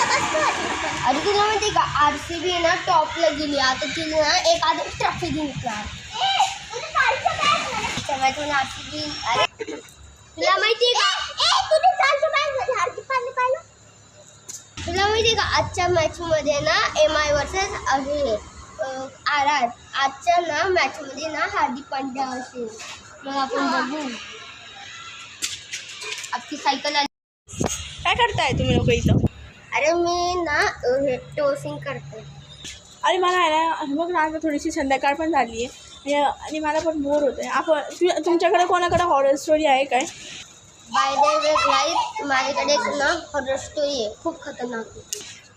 अरे तुला माहिती का RCB ना टॉपला गेली आता तिला ना एक आधी ट्रॉफी जिंकणार RCB. अरे तुला माहिती का तुला माहिती का आजच्या मॅच मध्ये ना MI वर्सेस RR आजच्या ना मॅच मध्ये ना हार्दिक पांड्या असेल. मग आपण बघू. आपली सायकल आली. काय करताय तुम्ही लोक इथं? अरे मी ना हे टोसिंग करते. अरे मला आहे ना बघ ना आता थोडीशी संध्याकाळ पण झाली आहे आणि मला पण बोर होत आहे. आपण तुमच्याकडे कोणाकडे हॉरर स्टोरी आहे काय? बाय द वे गाईज माझ्याकडे एक ना हॉरर स्टोरी आहे खूप खतरनाक.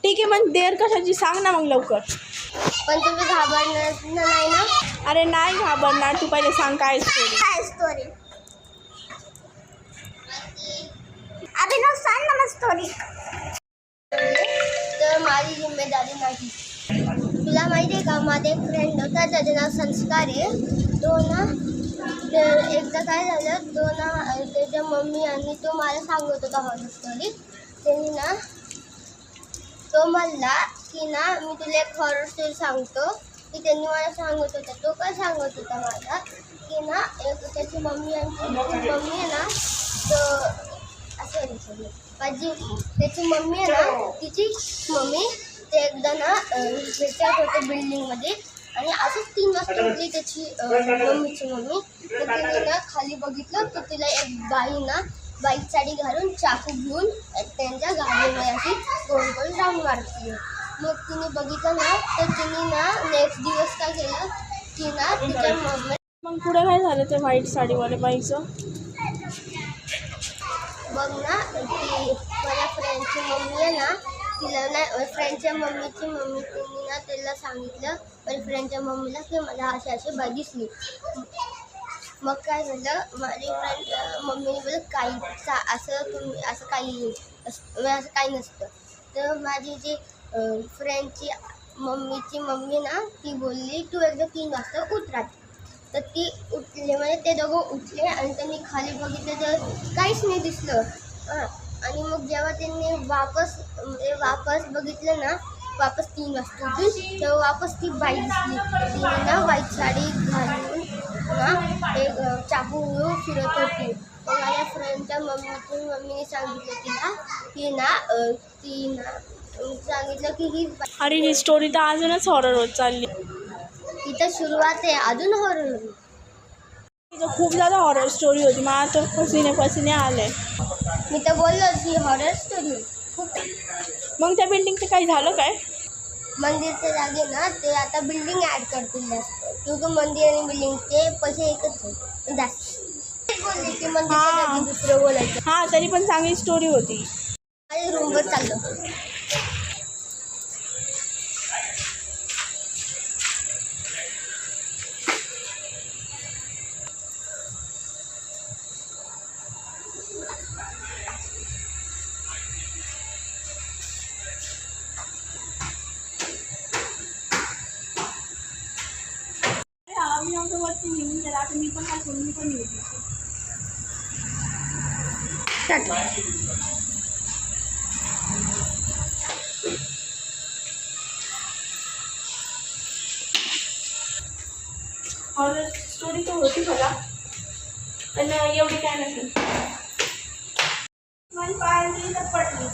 ठीक आहे मग देर कशाची सांग ना मग लवकर. पण तुम्ही घाबरणार नाही ना? अरे नाही घाबरणार, तू पहिले सांग काय स्टोरी. काय स्टोरी? अभिनव सांग ना मग स्टोरी. तर माझी जिम्मेदारी नाही. तुला माहिती आहे का माझा एक फ्रेंड होता त्याचं नाव संस्कार आहे. तो ना एकदा काय झालं तो ना त्याच्या मम्मी आणि तो मला सांगत होता हॉरर स्टोरी. त्यांनी ना तो म्हणला की ना मी तुला एक हॉरर स्टोरी सांगतो की त्यांनी मला सांगत होता. तो काय सांगत होता मला की ना एक त्याची मम्मी आणि मम्मी आहे ना तो असं माझी त्याची मम्मी आहे ना तिची मम्मी ते एकदा ना ह्याच्यात होते बिल्डिंगमध्ये आणि असंच 3 वाजता उठली त्याची मम्मीची मम्मी. तर तिने ना खाली बघितलं तर तिला एक बाई ना बाईक साडी घालून चाकू घेऊन त्यांच्या गाडीमध्ये अशी गोल गोल राऊंड मारते. मग तिने बघितलं ना तर तिने ना नेक्स्ट दिवस काय केलं की ना तिच्या मम्मी. मग पुढे काय झालं ते व्हाईट साडीवाल्या बाईचं? बघ ना ती माझ्या फ्रेंडची मम्मी आहे ना तिला ना फ्रेंडच्या मम्मीची मम्मी तिने ना त्याला सांगितलं माझ्या फ्रेंडच्या मम्मीला की मला अशी बाई दिसली. मग काय झालं माझी फ्रेंड मम्मीने बोललं काही असं काही नसतं. तर माझी जी फ्रेंडची मम्मीची मम्मी ना ती बोलली तू एकदा 3 वाजता उतरा. तर ती उठले म्हणजे ते दोघं उठले आणि त्यांनी खाली बघितलं तर काहीच नाही दिसलं. आणि मग जेव्हा त्यांनी वापस बघितलं ना वापस 3 वाजता उठून तेव्हा वापस ती बाई दिसली. तिने ना व्हाईट साडी घालून ना एक चाकू फिरत होती. मग माझ्या फ्रेंडच्या मम्मीने सांगितलं तिला की ना सांगितलं की ही. अरे ही स्टोरी तर अजूनच हॉरर होत चालली. इथं सुरुवात आहे अजून हॉरर. तिथं खूप जादा हॉरर स्टोरी होती. मला तर पसीने आले. मी तर बोललो की हॉरर स्टोरी खूप. मग त्या बिल्डिंगचं काही झालं काय? मंदिरच्या जागी ना ते आता बिल्डिंग ॲड करतील जास्त. क्योंकि मंदिर आणि बिल्डिंगचे पैसे एकच आहे जास्त. बोलले की मंदिरच्या जागी दुसरं बोलायचं. हां तरी पण चांगली स्टोरी होती. माझ्या रूमवर चाललो. मी नव्हतं वरती निघून गेला. आता मी पण काय करू मी पण येऊ. हॉरर स्टोरी तर होती मला पण एवढी काय नसेल. मला पाहिजे तर पडली.